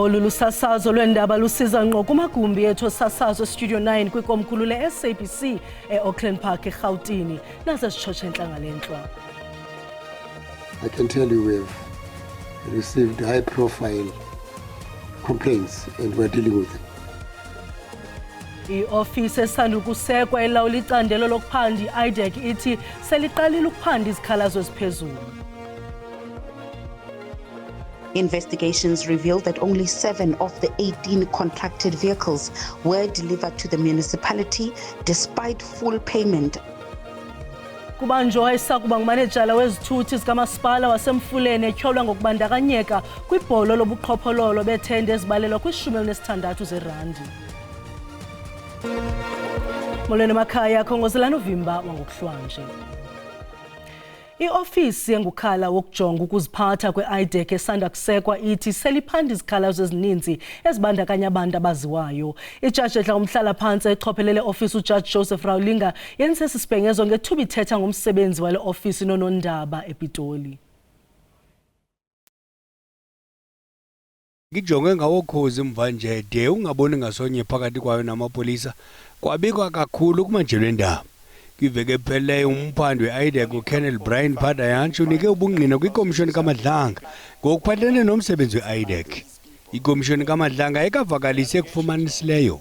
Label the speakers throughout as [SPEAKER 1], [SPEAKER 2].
[SPEAKER 1] Olu lusasazo lwendaba lusiza ngqo kumagumbi ethu sasazo Studio 9 kwikomkhulu le-SABC e-Auckland Park eGauteng. Nasa sitshotshe entlangalenhlwa.
[SPEAKER 2] I can tell you we've received high-profile complaints and we're dealing with them.
[SPEAKER 1] I-ofisi esanda ukusekwa elawula icandelo lokuphanda i-IDEC ithi seliqalile ukuphanda izikhalazo eziphezulu.
[SPEAKER 3] Investigations revealed that only 7 of the 18 contracted vehicles were delivered to the municipality despite full payment.
[SPEAKER 1] Kubanjwa isakuba ngumanejala wezithuthi zikamasipala wasemfuleni etyholwa ngokubandakanyeka kwibholo lobuqhophololo bethende ezibalelwa kwi-16 zerandi. Molweni emakhaya, khongozelani uvimba wangokuhlwanje. I-ofisi engukhala wokujonga ukuziphatha kwe-IDEC esanda kusekwa ithi seliphanda izikhalazo ezininzi ezibandakanya abantu abaziwayo. Ijaji edla umhlala phantsi echophelele ofisi uJudge Joseph Rawlinga yenze esi sibhengezo ngethuba ithetha ngomsebenzi wale ofisi nonondaba ePitoli.
[SPEAKER 4] Ngijonge ngawokhozi mvanje de ungaboni ngasonye phakathi kwayo namapolisa kwabikwa kakhulu kumanjelo endaba. Kwiveke pheleyo umphandi we-IDEC uKenneth Brian Padayanch unike ubungqina kwikomishoni kaMadlanga ngokuphathelene nomsebenzi we-IDEC. Ikomishoni kaMadlanga ekavakalise ekufumanisileyo.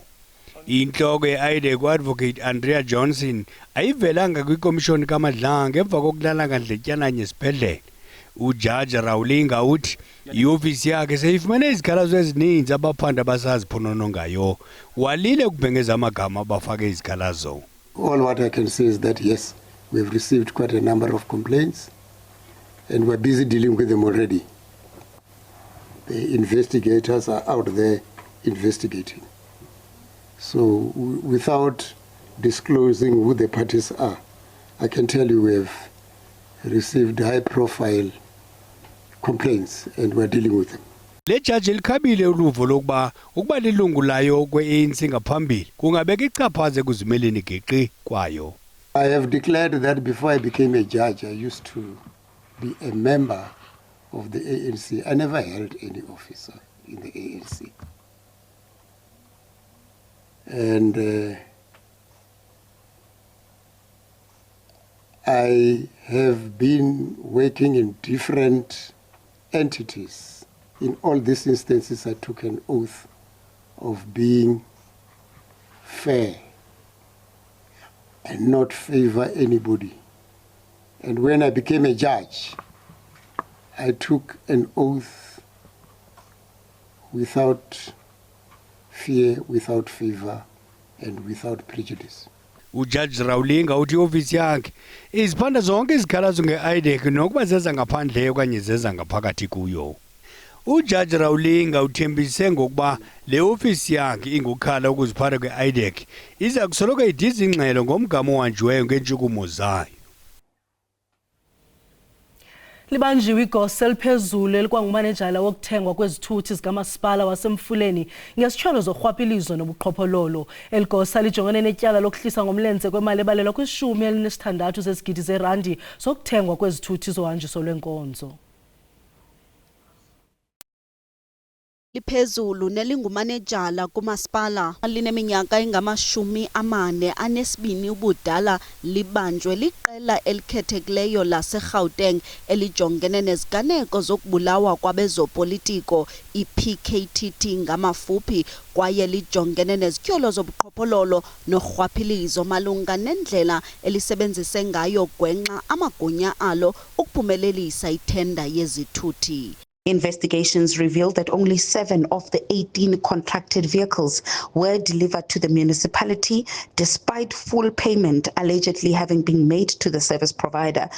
[SPEAKER 4] Inhloko ye-IDEC uAdvocate Andrea Johnson ayivelanga kwikomishoni kaMadlanga emva kokulala ngandletyana nesibhedlele. Ujaji Rawlinga uthi iofisi yakhe seyifumene izikhalazo ezininzi abaphandi abasaziphonononga ngayo. Walile ukubhengeza amagama abafake izikhalazo.
[SPEAKER 2] All what I can say is that yes, we've received quite a number of complaints and we're busy dealing with them already. The investigators are out there investigating. So without disclosing who the parties are, I can tell you we've received high-profile complaints and we're dealing with them.
[SPEAKER 4] Le jaji likhabile uluvo lokuba ukuba lilungu layo kwe-ANC ngaphambili kungabeka ichaphaze kuzimeleni geqi kwayo.
[SPEAKER 2] I have declared that before I became a judge, I used to be a member of the ANC. I never held any office in the ANC. And I have been working in different entities. In all these instances, I took an oath of being fair and not favor anybody. And when I became a judge, I took an oath without fear, without favor, and without prejudice.
[SPEAKER 4] Ujaji Rawlinga uthi ofisi yakhe iziphanda zonke izikhalazo nge-IDEC nokuba zeza ngaphandle okanye zeza ngaphakathi kuyo. Ujaji Rawlinga uthembise ngokuba le ofisi yakhe ingukhala ukuziphatha kwe-IDEC iza kusoloko idiza ingxelo ngomgama ohanjiweyo ngeentshukumo zayo.
[SPEAKER 1] Libanjiwe igosa eliphezulu elikwangumanejala wokuthengwa kwezithuthi zikamasipala wasemfuleni ngesitsholo zorhwaphilizo nobuqhophololo. Eligosa lijongene netyala lokuhlisa ngomlenze kwemali ebalelwa kwi-16 zezigidi zerandi zokuthengwa kwezithuthi zohanjiso lwenkonzo.
[SPEAKER 5] Liphezulu nelingumanejala kumasipala lineminyaka engama-42 ubudala libanjwe liqela elikhethekileyo laseGauteng elijongene neziganeko zokubulawa kwabezopolitiko i-PKTT ngamafuphi kwaye lijongene nezityholo zobuqhophololo norhwaphilizo malunga nendlela elisebenzise ngayo gwenxa amagunya alo ukuphumelelisa ithenda yezithuthi.
[SPEAKER 3] Investigations revealed that only 7 of the 18 contracted vehicles were delivered to the municipality despite full payment allegedly having been made to the service provider.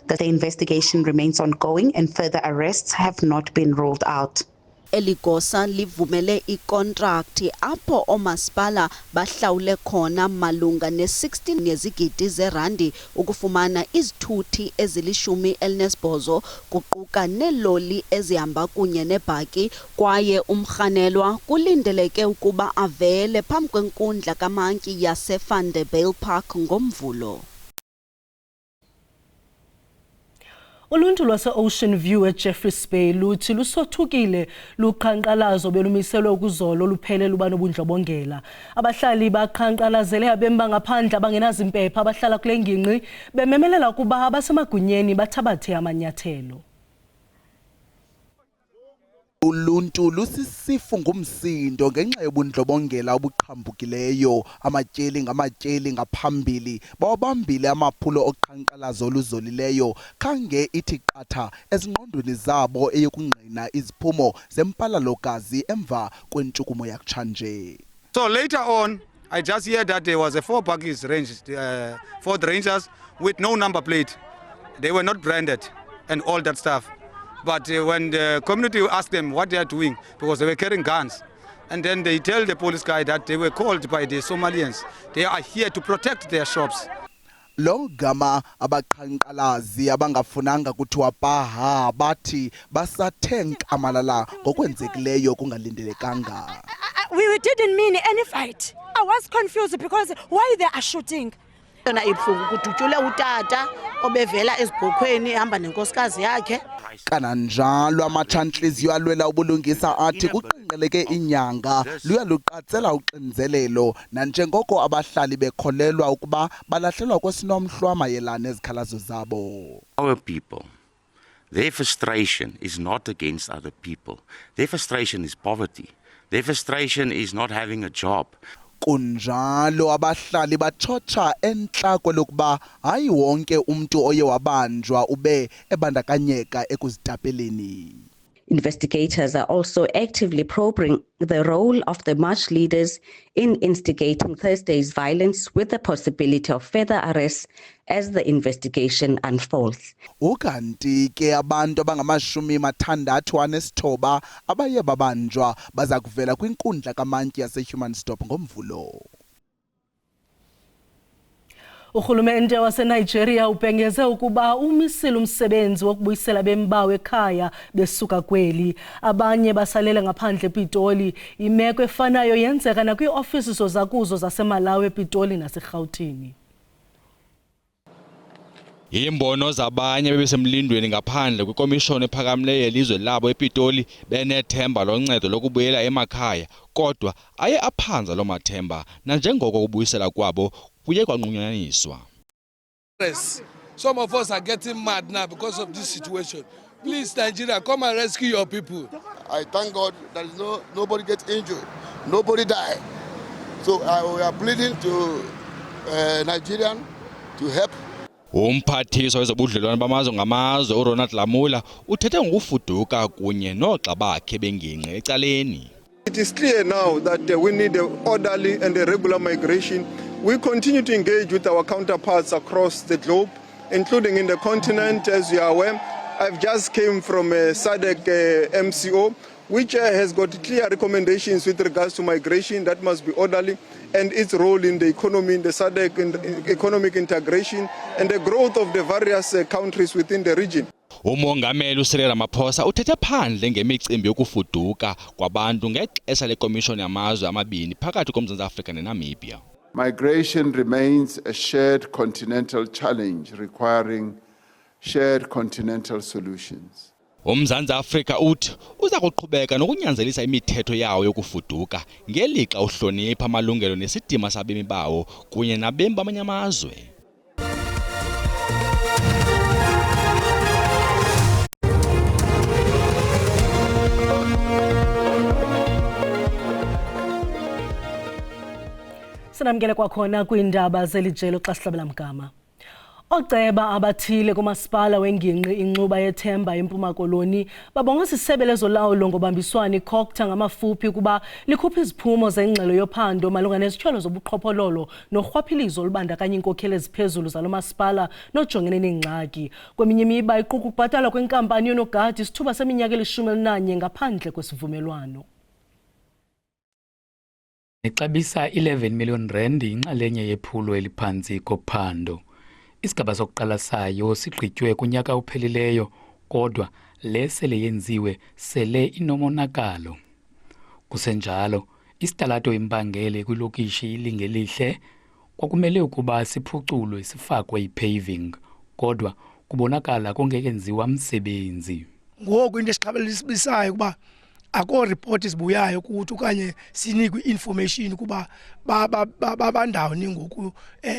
[SPEAKER 3] That the investigation remains ongoing and further arrests have not been ruled out.
[SPEAKER 5] Eligosa livumele ikontrakt apho omasipala bahlawule khona malunga ne-16 yezigidi zerandi ukufumana izithuthi ezili-18 kuquka neeloli ezihamba kunye nebhaki kwaye umrhanelwa kulindeleke ukuba avele phambi kwenkundla kamantyi yase-Vanderbijlpark ngomvulo.
[SPEAKER 1] Uluntu lwase-Ocean View eJeffreys Bay luthi lusothukile luqhankqalazo belumiselwe ukuzolo luphele luba nobundlobongela. Abahlali baqhankqalazele abemi bangaphandle abangenazimpepha abahlala kule ngingqi bememelela ukuba abasemagunyeni bathabathe amanyathelo.
[SPEAKER 6] Uluntu lusisifu ngumsindo ngenxa yobundlobongela obuqhambukileyo, amatyeli ngamatyeli ngaphambili bawabambile amaphulo oqhankqalazo oluzolileyo khange ithi qatha ezingqondweni zabo eyokungqina iziphumo zempalalokazi emva kwentshukumo yakutshanje.
[SPEAKER 7] So later on, I just heard that there was a Ford Rangers with no number plate. They were not branded and all that stuff. But when the community asked them what they are doing, because they were carrying guns, and then they tell the police guy that they were called by the Somalians. They are here to protect their shops.
[SPEAKER 6] Lo gama abaqhankqalazi abangafunanga kuthiwa paha bathi basathe amalala ngokwenzekileyo kungalindelekanga.
[SPEAKER 8] We didn't mean any fight. I was confused because why they are shooting.
[SPEAKER 6] Kananjalo amatshantlizyo alwela ubulungisa athi kuqenqeleke inyanga luyaluqatsela uxinzelelo nanjengoko abahlali bekholelwa ukuba balahlelwa kwesinomhlwa mayelana ezikhalazo zabo.
[SPEAKER 9] Our people, their frustration is not against other people. Their frustration is poverty. Their frustration is not having a job.
[SPEAKER 6] Kunjalo abahlali batshotsha entla kwelokuba hayi wonke umuntu oye wabanjwa ube ebandakanyeka ekuzitapeleni.
[SPEAKER 3] Investigators are also actively probing the role of the march leaders in instigating Thursday's violence with the possibility of further arrests as the investigation unfolds.
[SPEAKER 6] Ukanti ke abantu abangama-69 abaye babanjwa baza kuvela kwinkundla kamantyi yase-Human Stop ngomvulo.
[SPEAKER 1] Urhulumente waseNigeria ubhengeze ukuba umisile umsebenzi wokubuyisela abemi bawo ekhaya besuka kweli. Abanye basalele ngaphandle ePitoli. Imeko efanayo yenzeka nakwi-ofisi zozakuzo zaseMalawi ePitoli naseGauteng.
[SPEAKER 10] Imbono zabanye bebesemlindweni ngaphandle kwikomishoni ephakamileyo yelizwe labo ePitoli benethemba loncedo lokubuyela emakhaya, kodwa aye aphanza lo mathemba nanjengoko kubuyisela kwabo kuye kwanqunyaniswa.
[SPEAKER 11] Some of us are getting mad now because of this situation. Please, Nigeria, come and rescue your people.
[SPEAKER 2] I thank God that nobody gets injured, nobody died. So we are pleading to Nigerian to help.
[SPEAKER 10] Umphathiswa wezobudlelwane bamazwe ngamazwe uRonald Lamula uthethe ngokufuduka kunye noxa bakhe bengingqi ecaleni.
[SPEAKER 12] It is clear now that we need an orderly and a regular migration. We continue to engage with our counterparts across the globe, including in the continent, as you are aware. I've just came from SADC MCO, which has got clear recommendations with regards to migration that must be orderly and its role in the economy, in the SADC economic integration and the growth of the various countries within the region.
[SPEAKER 10] Umongameli uCyril Ramaphosa uthethe phandle ngemicimbi yokufuduka kwabantu ngexesha lekomishoni yamazwe amabini phakathi koMzantsi Afrika neNamibia.
[SPEAKER 13] Migration remains a shared continental challenge requiring shared continental solutions.
[SPEAKER 10] UMzantsi Afrika uthi uza kuqhubeka nokunyanzelisa imithetho yawo yokufuduka ngelixa uhlonipha amalungelo nesidima sabemi bawo kunye nabemi bamanye amazwe.
[SPEAKER 1] Sinamkele kwakhona kwiindaba zelijelo xa sihlabela mgama. Oceba abathile kumasipala wengingqi inxuba yethemba eMpuma Koloni babonga isebe lezolawulo ngobambiswano iCOGTA ngamafuphi kuba likhupha iziphumo zengxelo yophando malunga nezitsholo zobuqhophololo norhwaphilizo olubandakanya iinkokheli eziphezulu zalo masipala nojongene neengxaki. Kweminye imiba iquka ukubhatalwa kwenkampani yonogadi isithuba seminyaka eli-11 ngaphandle kwesivumelwano.
[SPEAKER 14] Ixabisa 11 million rand inxalenye yephulo eliphantsi kophando. Isigaba sokuqala sayo sigqitywe kunyaka uphelileyo, kodwa le sele yenziwe sele inomonakalo. Kusenjalo, isitalato impangele kwilokishi ilingelihle kwakumele ukuba siphuculwe sifakwe ipaving, kodwa kubonakala kongekenziwa msebenzi.
[SPEAKER 15] Ngoku into esiqhabelisibisayo kuba akho report ezibuyayo ukuthi okanye sinikwe information kuba babandawoni ngoku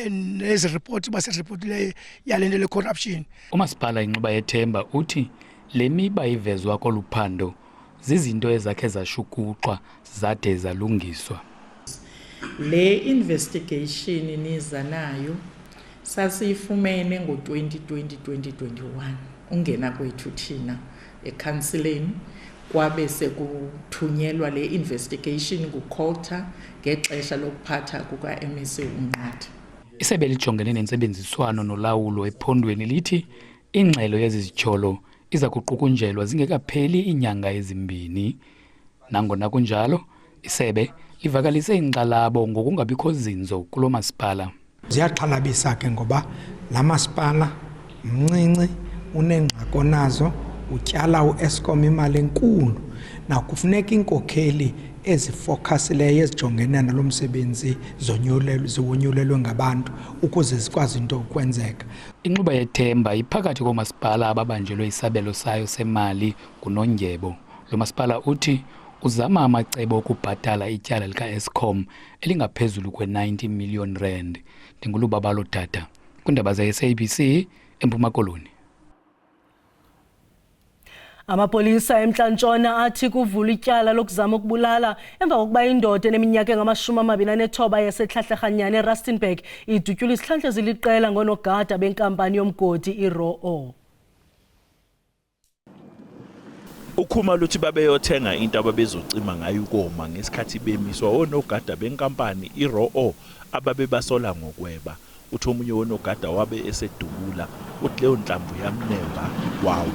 [SPEAKER 15] nezi report baseripotileyo yalento le corruption.
[SPEAKER 14] Umasipala iNxuba yeThemba uthi le miba ivezwa koluphando zizinto ezakhe zashukuxwa zade zalungiswa.
[SPEAKER 16] Le investigation niza nayo sasiyifumene ngo-2020-2021 ungena kwethu thina ekansileni kwabe sekuthunyelwa le investigation kuCOTA ngexesha lokuphatha kuka-MEC uNqathe.
[SPEAKER 14] Isebe lijongene nentsebenziswano nolawulo ephondweni lithi ingxelo yezityholo iza kuqukunjelwa zingekapheli iinyanga ezimbini. Nangona kunjalo, isebe livakalise inkxalabo ngokungabikho zinzo kulo masipala.
[SPEAKER 17] Ziyaxhalabisa ke ngoba la masipala mncinci unengxako nazo utyala uEskom imali enkulu na kufuneka inkokheli ezifocuseleyo ezijongene nalo msebenzi zonyulelwe ngabantu ukuze zikwazi into ukwenzeka.
[SPEAKER 14] Inxuba yeThemba iphakathi komasipala ababanjelwe isabelo sayo semali kunondyebo. Lo masipala uthi uzama amacebo okubhatala ityala likaEskom elingaphezulu kwe-90 million rand. Ndingulubabalo Tata kundaba ze-SABC eMpuma Koloni.
[SPEAKER 1] Amapolisa eMntla-Ntshona athi kuvula ityala lokuzama ukubulala emva kokuba indoda eneminyaka engama-29 yaseTlatlaganyane eRustenburg idutyula isihlandlo eziliqela ngonogada benkampani yomgodi iRoo.
[SPEAKER 18] Ukhuma luthi babeyothenga into ababezocima ngayo ukoma ngesikhathi bemiswa onogada benkampani iRoo ababebasola ngokweba. Uthi omunye wonogada wabe esedubula uthi leyo nhlamvu yamnemba wow.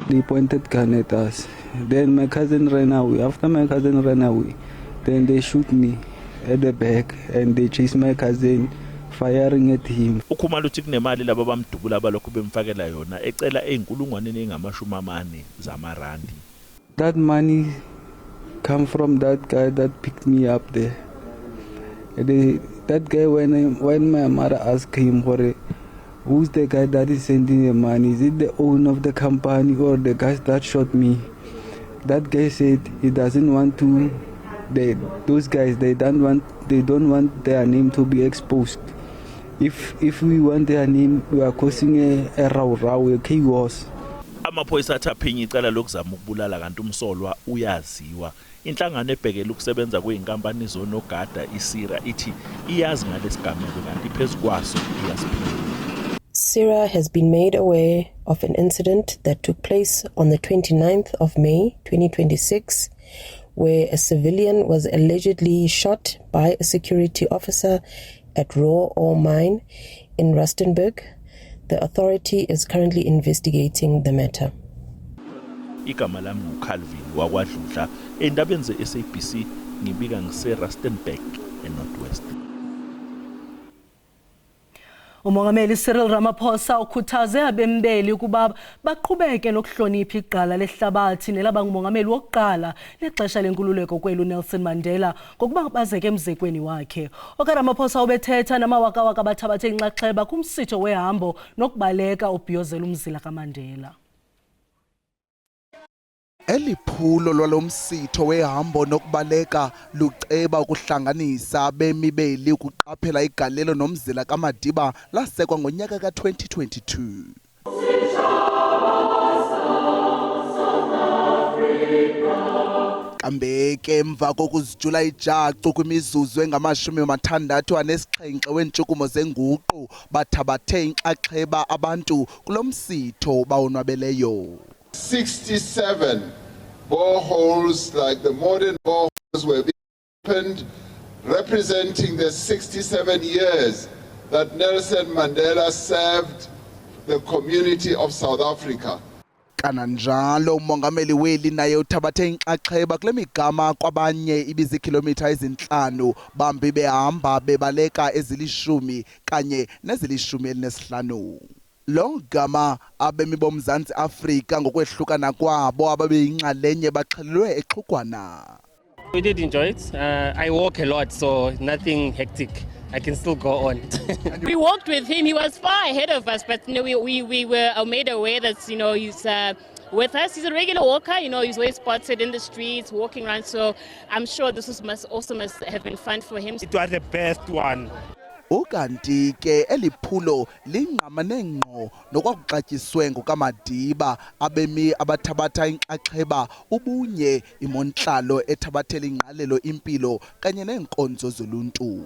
[SPEAKER 19] They pointed gun at us. Then my cousin ran away. After my cousin ran away, then they shoot me at the back and they chased my cousin, firing at him.
[SPEAKER 18] Ukhuma luthi kunemali laba bamdubula abalokhu bemfakela yona ecela eyinkulungwane engamashumi zamarandi.
[SPEAKER 19] That money come from that guy that picked me up there. That guy, when my mother asked him for it, who's the guy that is sending the money? Is it the owner of the company or the guys that shot me? That guy said he doesn't want to. Those guys they don't want their name to be exposed. If we want their name, we are causing a row, a chaos.
[SPEAKER 18] Amaphoyisa athaphinya icala lokuzama ukubulala kanti umsolwa uyaziwa. Inhlangano ebhekela ukusebenza kweinkampani zonogada iSira ithi iyazi ngalesigameko kanti phezu kwaso iyasiphila.
[SPEAKER 20] SIRA has been made aware of an incident that took place on the 29th of May 2026 where a civilian was allegedly shot by a security officer at Raw Ore Mine in Rustenburg. The authority is currently investigating the matter.
[SPEAKER 18] Igama lami nguCalvin wakwaDludla endabeni ze-SABC ngibika ngise-Rustenburg eNorthwest.
[SPEAKER 1] Umongameli Cyril Ramaphosa ukhuthaze abembeli ukuba baqhubeke nokuhlonipha iqala lehlabathi nelaba ngumongameli wokuqala lexesha lenkululeko kwelu Nelson Mandela ngokuba bazeke emzekweni wakhe. OkaRamaphosa ubethetha namawakawaka abathabathe inxaxheba kumsitho wehambo nokubaleka ubhiyozela umzila kaMandela.
[SPEAKER 6] Eliphulo lwalomsitho wehambo nokubaleka luceba ukuhlanganisa abemibeli ukuqaphela igalelo nomzila kaMadiba lasekwa ngonyaka ka-2022. Kambe ke emva kokuzijula ijacu kwimizuzu engama-67 wentshukumo zenguqu bathabathe inxaxheba abantu kulomsitho bawonwabeleyo.
[SPEAKER 13] 67 boreholes like the modern boreholes were being opened, representing the 67 years that Nelson Mandela served the community of South Africa.
[SPEAKER 6] Kananjalo umongameli weli naye uthabathe inxaxheba kule migama kwabanye ibizikilomitha ezinhlanu bambi behamba bebaleka ezilishumi kanye nezili-15. Lo gama abemi boMzantsi Afrika ngokwehlukana kwabo ababeyinxalenye baxhelelwe eXhugwana.
[SPEAKER 21] We did enjoy it. I walk a lot, so nothing hectic. I can still go on.
[SPEAKER 22] We walked with him. He was far ahead of us, but we were made aware that he's with us. He's a regular walker. He's always spotted in the streets, walking around. So I'm sure this must have been fun for him.
[SPEAKER 21] It was the best one.
[SPEAKER 6] Ukanti ke eliphulo lingqamane ngqo nokwakuxatyiswe ngokaMadiba abemi abathabatha inxaxheba ubunye imontlalo ethabathela ingqalelo impilo kanye neenkonzo zoluntu.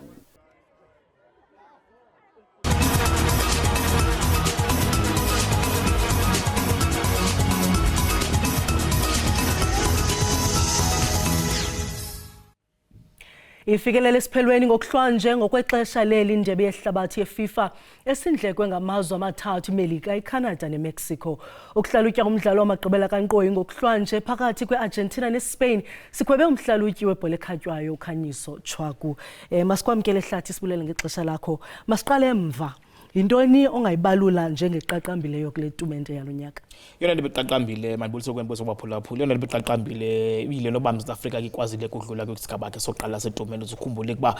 [SPEAKER 1] Ifikelele siphelweni ngokuhlwanje ngokwexesha leli ndebe yehlabathi yeFIFA esindlekwe ngamazwe amathathu iMelika, iCanada neMexico. Ukuhlalutya umdlalo wamagqibela kankqoyi ngokuhlwanje phakathi kweArgentina neSpain sikhwebe umhlalutyi webhola ekhatywayo uKhanyiso Chwaku. Masikwamkele Hlathi sibulele ngexesha lakho. Masiqale emva. Yintoni ongayibalula njengeqaqambileyo kule tumente yalonyaka?
[SPEAKER 23] Yona ndibeqaqambile mandibulise kwembuzo kwaphulaphula. Yona ndibeqaqambile ibile noba South Africa ikwazile ukudlula kwisigaba ke soqala setumente. Ukukhumbule kuba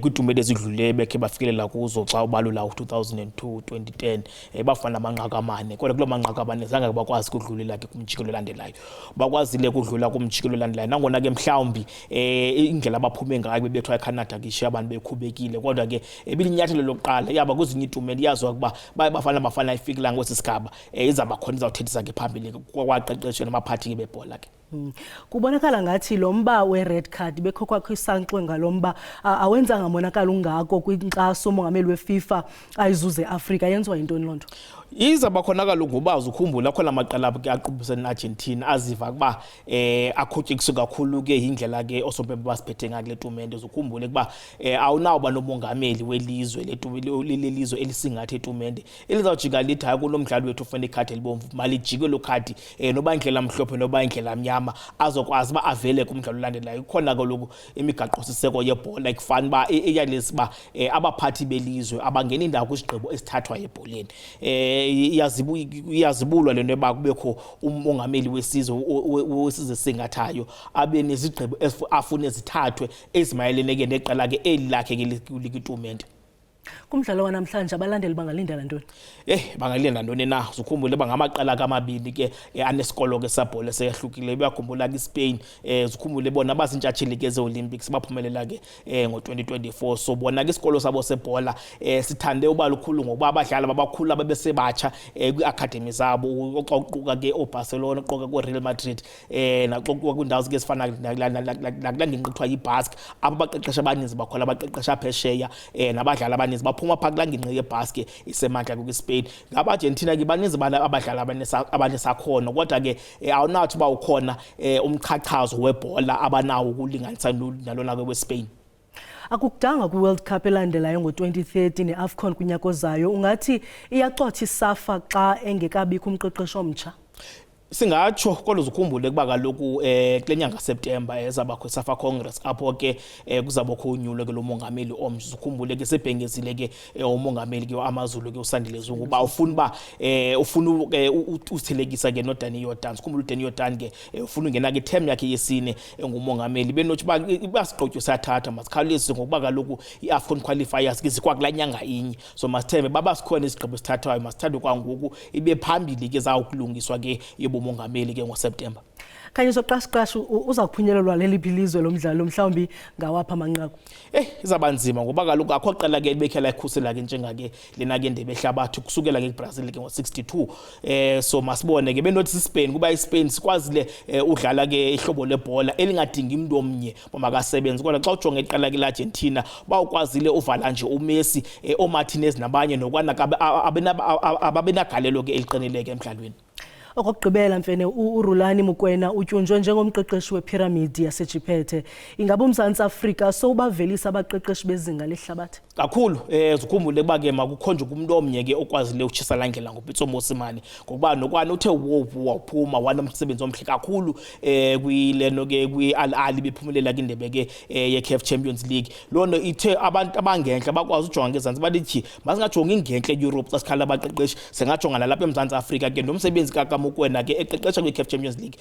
[SPEAKER 23] kwitumente ezidlule bekhe bafikelela kuzo xa ubalula u2002 2010 bafana amanqaku amane. Kodwa kulo manqaku amane zange bakwazi ukudlulela ke kumjikelo olandelayo. Bakwazile ukudlula kumjikelo olandelayo nangona ke mhlawumbi indlela abaphume ngayo bebethwa eCanada kishiya abantu bekhubekile. Kodwa ke ebilinyathelo lokuqala yaba kuzinye itumente yazi ukuba bafana ifikela ngosisigaba izaba khona izawuthethisa ke phambili kwaqeqeshwa namaphathi bebhola ke.
[SPEAKER 1] Kubonakala ngathi lo mba we-red card bekho kwakho isankxwe ngalomba awenza ngamonakala ungako kwinkxaso umongameli weFIFA ayizuze Afrika. Yenziwa yintoni lonto?
[SPEAKER 23] Izaba khona kaloku ngoba uzukhumbula khona amaqela ke aqubisana neArgentina aziva kuba akhutyekiswe kakhulu ke indlela ke osompempe basiphethe ngakule tumente. Uzukhumbule kuba awunawuba nomongameli welizwe lelizwe elisingathe tumente elizawujika lithi hayi kulo mdlalo wethu ufuna ikhadi elibomvu malijike lo khadi noba indlela mhlophe noba indlela mnyama azokwazi ba avele kumdlalo olandelayo. Khona kaloku imigaqo siseko yebhola ikufana ba iyalesi ba abaphathi belizwe abangena indawo kwisigqibo esithathwa yebholeni. Iyazibulwa lento eba kubekho umongameli wesizwe singathayo abe nezigqibo afune zithathwe ezimayelene ke neqela ke elilakhe ke litumente.
[SPEAKER 1] Kumdlalo wanamhlanje abalandeli bangalindela ntoni?
[SPEAKER 23] Bangalinda ntoni na? Uzukhumbule bangamaqela kamabili ke anesikolo ke sabhola seyahlukile. Bayakhumbula ke Spain uzukhumbule bona bazintshatsheli ke zeOlympics baphumelela ke ngo2024. So bona ke isikolo sabo sebhola sithande uba lukhulu ngoba abadlali babakhulu abebesebatsha kwiacademy zabo oxoquka ke oBarcelona oxoqa kuReal Madrid naxoquka kwindawo ke sifana nakulandingqithwa yiBasque abaqeqesha abaninzi bakhona abaqeqesha phesheya nabadlali abaninzi baphuma phakula ngingqi yeBasque isemandla kwiSpain. NgabaArgentina ke baninzi abadlali abanesakhono kodwa ke awunathi ba ukhona umchachazo webhola abanawo ukulinganisa nalona ke weSpain.
[SPEAKER 1] Akukudanga kwiWorld Cup elandelayo ngo2030 neAFCON kunyaka ozayo ungathi iyacotha isafa xa engekabikho umqeqeshi omtsha?
[SPEAKER 23] Singatsho kodwa uzukhumbule kuba kaloku kule nyanga September ezaba kho Safa Congress apho ke kuzabakho unyulo ke lo mongameli omtsha. Uzukhumbule ke sebhengezile ke umongameli ke waMazulu ke uSandile Zungu ba ufuna uthelekisa ke noDani Jordan. Uzukhumbule uDani Jordan ke ufuna ungena ke term yakhe yesine ngumongameli benothi basiqotyo sathatha masikhawulise ngokuba kaloku iAFCON qualifiers ke zikwakula nyanga inye. So masithembe baba sikhona isigqibo sithathwayo masithathe kwangoku ibe phambili ke zawukulungiswa ke mongameli ke ngoSeptember.
[SPEAKER 1] Kanye soqashqashu uza kuphunyelelwa leli lizwe lomdlalo mhlawumbi ngawapha amanqaku?
[SPEAKER 23] Izabanzima ngoba kaloku akho qela ke bekhela ikhusela ke njengake lena ke ndebe ehlabathi kusukela ke eBrazil ke ngo62. So masibone ke benothi iSpain kuba iSpain sikwazile udlala ke ihlobo lebhola elingadingi umuntu omnye bomakasebenzi kodwa xa ujonga iqela ke laArgentina bawukwazile uvala nje uMessi oMartinez nabanye nokwana abenagalelo ke eliqinileke emdlalweni.
[SPEAKER 1] Okugqibela mfene uRulani Mukwena utyunjwe njengomqeqeshi wePyramid yaseJiphethe. Ingabe uMzantsi Afrika sowubavelisa abaqeqeshi bezinga lehlabathi?
[SPEAKER 23] Kakhulu uzukhumbule kuba ke makukhonje kumuntu omnye ke okwazile utshisa landlela ngoPitso Mosimane ngokuba nokwana uthe waphuma wanomsebenzi omhle kakhulu kwileno ke kwiAl Ahly bephumelela indebe ke yeCAF Champions League. Lono ithe abantu abangenhle bakwazi ujonga ngezantsi balithi masingajonga ingenhle eEurope xa sikhala abaqeqeshi singajonga nalapha eMzantsi Afrika ke nomsebenzi Mokoena ke eqeqesha kwi-CAF Champions League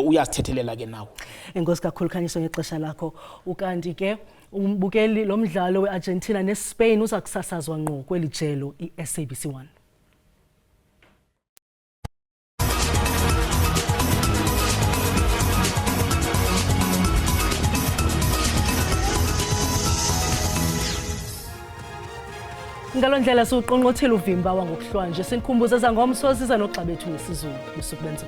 [SPEAKER 23] uyasithethelela ke nawo.
[SPEAKER 1] Enkosi kakhulu Khanyiso ngexesha lakho. Ukanti ke umbukeli lo mdlalo weArgentina neSpain uza kusasazwa ngqo kweli jelo iSABC1. Ngalondlela siuqonqothela uvimba wangokuhlwa nje sinikhumbuza zangomso siza noxa bethu ngesizulu usuku benzo.